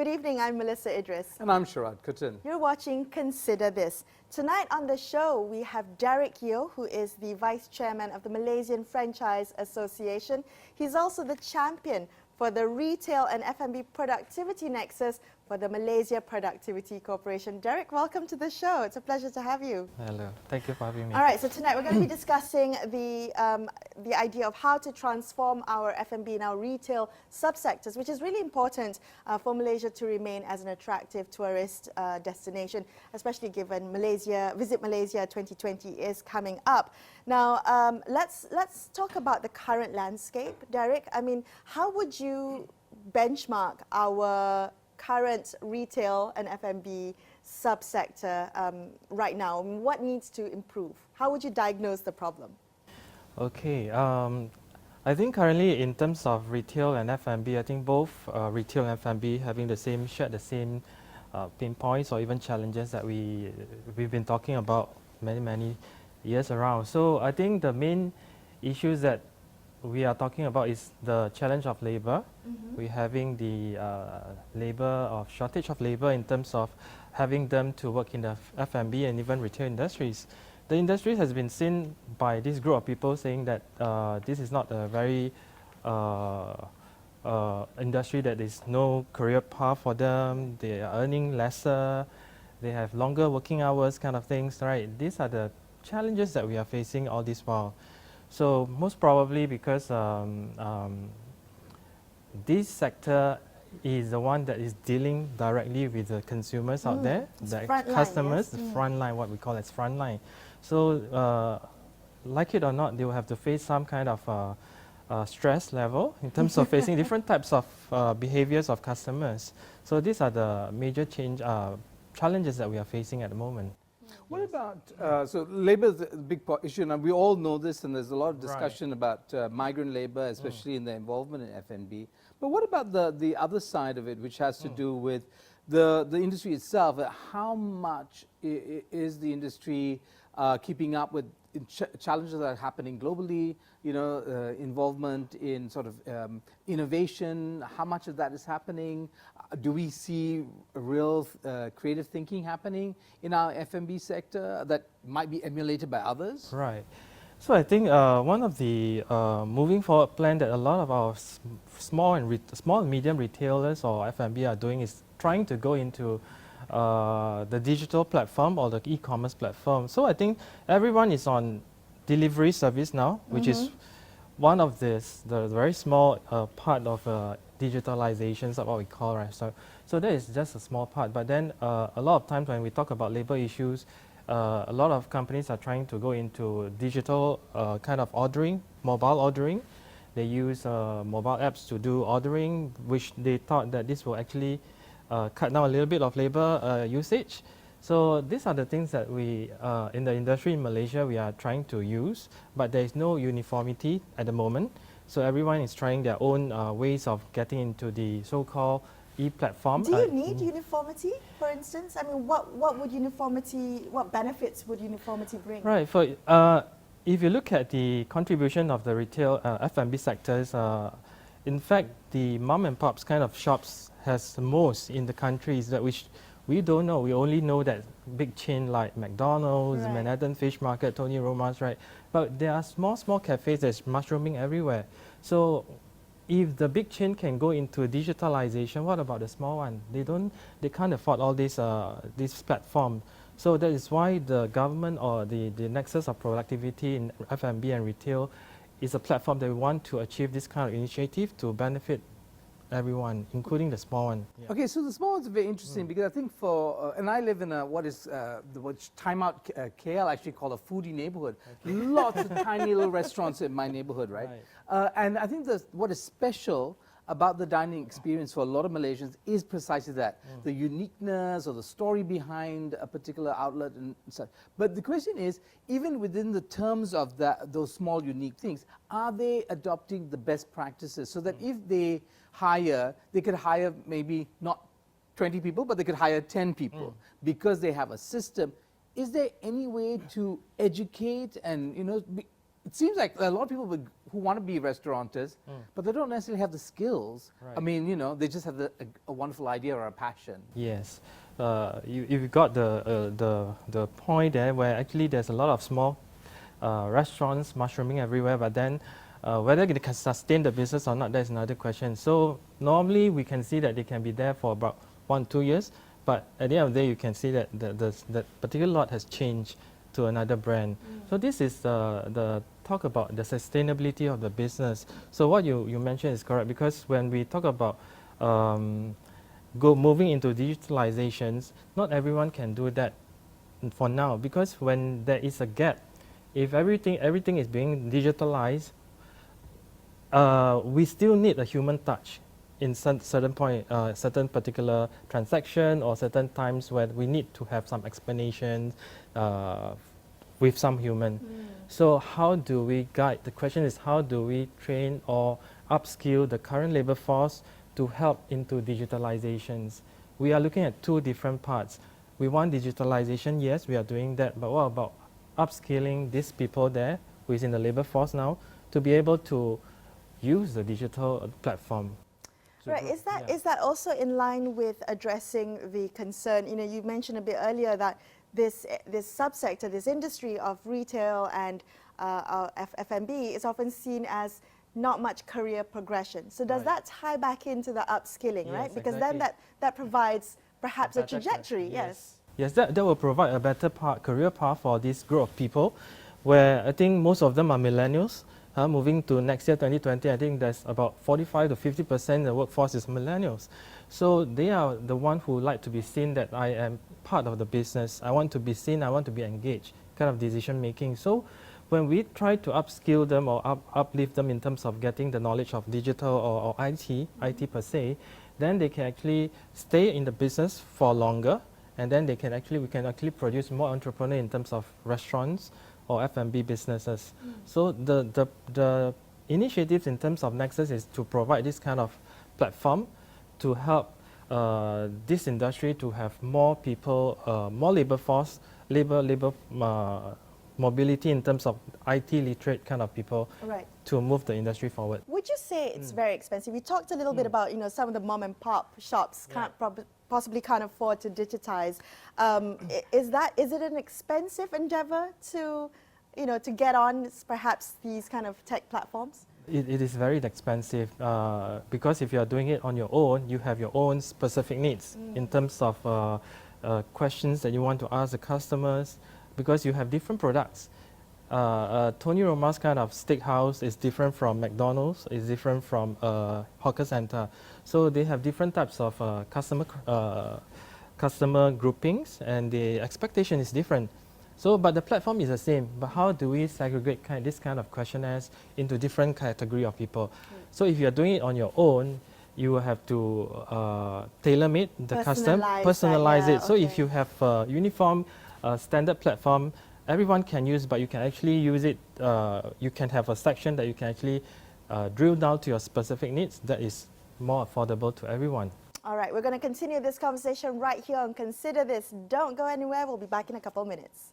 Good evening, I'm Melisa Idris. And I'm Sharaad, Kuttan. You're watching Consider This. Tonight on the show, we have Deric Yeo, who is the Vice Chairman of the Malaysian Franchise Association. He's also the champion for the Retail and F&B Productivity Nexus for the Malaysia Productivity Corporation. Deric, welcome to the show. It's a pleasure to have you. Hello. Thank you for having me. All right, so tonight we're going to be discussing the idea of how to transform our F&B and our retail subsectors, which is really important for Malaysia to remain as an attractive tourist destination, especially given Visit Malaysia 2020 is coming up. Now, let's talk about the current landscape, Deric. I mean, how would you benchmark our current retail and F&B subsector right now? What needs to improve? How would you diagnose the problem? Okay. I think currently in terms of retail and F&B, I think both retail and F&B share the same pain points or even challenges that we've been talking about many years around. So I think the main issues that we are talking about is the challenge of labor. We're having the shortage of labor in terms of having them to work in the F&B and even retail industries. The industry has been seen by this group of people saying that this is not a very industry that is no career path for them. They are earning lesser. They have longer working hours, kind of things, right? These are the challenges that we are facing all this while. So most probably because this sector is the one that is dealing directly with the consumers out there, the customers, yes. The front line, what we call as front line. So like it or not, they will have to face some kind of stress level in terms of facing different types of behaviors of customers. So these are the major challenges that we are facing at the moment. What about, so labor is a big issue, and we all know this, and there's a lot of discussion about migrant labor, especially in the involvement in F&B. But what about the other side of it, which has to do with the industry itself? How much is the industry keeping up with challenges that are happening globally, involvement in sort of innovation? How much of that is happening? Do we see real creative thinking happening in our F&B sector that might be emulated by others? Right. So I think one of the moving forward plan that a lot of our small and medium retailers or F&B are doing is trying to go into the digital platform or the e-commerce platform. So I think everyone is on delivery service now, which is one of the very small part of digitalizations of what we call, right? So that is just a small part. But then a lot of times when we talk about labor issues, a lot of companies are trying to go into digital kind of ordering, mobile ordering. They use mobile apps to do ordering, which they thought that this will actually cut down a little bit of labor usage. So these are the things that we, in the industry in Malaysia, we are trying to use, but there is no uniformity at the moment. So everyone is trying their own ways of getting into the so-called e-platform. Do you need uniformity, for instance? I mean, what benefits would uniformity bring? Right. For if you look at the contribution of the retail F&B sectors, in fact, the mom and pops kind of shops has the most in the countries that which we don't know. We only know that big chain like McDonald's, right. Manhattan Fish Market, Tony Roma's, right? But there are small cafes that's mushrooming everywhere. So if the big chain can go into digitalization, what about the small one? They can't afford all this platform. So that is why the government or the Nexus of Productivity in F&B and retail is a platform that we want to achieve this kind of initiative to benefit everyone, including the small one. Yeah. Okay, so the small one's very interesting because I think and I live in what Time Out KL actually called a foodie neighborhood. Okay. Lots of tiny little restaurants in my neighborhood, right? And I think what is special about the dining experience for a lot of Malaysians is precisely that, the uniqueness or the story behind a particular outlet and such. But the question is, even within the terms of those small unique things, are they adopting the best practices so that if they could hire maybe not 20 people, but they could hire 10 people because they have a system. Is there any way to educate and, it seems like a lot of people who want to be restaurateurs, but they don't necessarily have the skills. Right. I mean, you know, they just have a wonderful idea or a passion. Yes, you got the point there where actually there's a lot of small restaurants mushrooming everywhere, but then whether they can sustain the business or not, that's another question. So normally we can see that they can be there for about 1-2 years, but at the end of the day you can see that the particular lot has changed to another brand. So this is the talk about the sustainability of the business. So what you mentioned is correct, because when we talk about moving into digitalizations, not everyone can do that for now, because when there is a gap, if everything is being digitalized, we still need a human touch in certain point, certain particular transaction or certain times where we need to have some explanations with some human. So how do we guide? The question is, how do we train or upskill the current labor force to help into digitalizations? We are looking at two different parts. We want digitalization, yes, we are doing that, but what about upskilling these people there who is in the labor force now to be able to use the digital platform? Right, is that also in line with addressing the concern? You know, you mentioned a bit earlier that this subsector, this industry of retail and F&B is often seen as not much career progression. So does that tie back into the upskilling, right? Because then that provides perhaps a trajectory, yes. Yes, that will provide a better career path for this group of people, where I think most of them are millennials. Moving to next year, 2020, I think there's about 45 to 50% of the workforce is millennials. So they are the one who like to be seen that I am part of the business. I want to be seen, I want to be engaged, kind of decision making. So when we try to upskill them or uplift them in terms of getting the knowledge of digital or IT per se, then they can actually stay in the business for longer, and then we can actually produce more entrepreneurs in terms of restaurants or F&B businesses. So the initiatives in terms of Nexus is to provide this kind of platform to help this industry to have more people, more labor force, labor mobility in terms of IT literate kind of people, Right. to move the industry forward. Would you say it's very expensive? We talked a little bit about, you know, some of the mom and pop shops possibly can't afford to digitize. Is it an expensive endeavor to, you know, to get on perhaps these kind of tech platforms? It is very expensive because if you are doing it on your own, you have your own specific needs in terms of questions that you want to ask the customers, because you have different products. Tony Roma's kind of steakhouse is different from McDonald's, is different from hawker center. So they have different types of customer groupings, and the expectation is different. So, but the platform is the same. But how do we segregate this kind of questionnaires into different category of people? So if you are doing it on your own, you will have to tailor-made the personalize it. So if you have a uniform standard platform, everyone can use, but you can actually use it, you can have a section that you can actually drill down to your specific needs that is more affordable to everyone. All right, we're going to continue this conversation right here on Consider This. Don't go anywhere. We'll be back in a couple of minutes.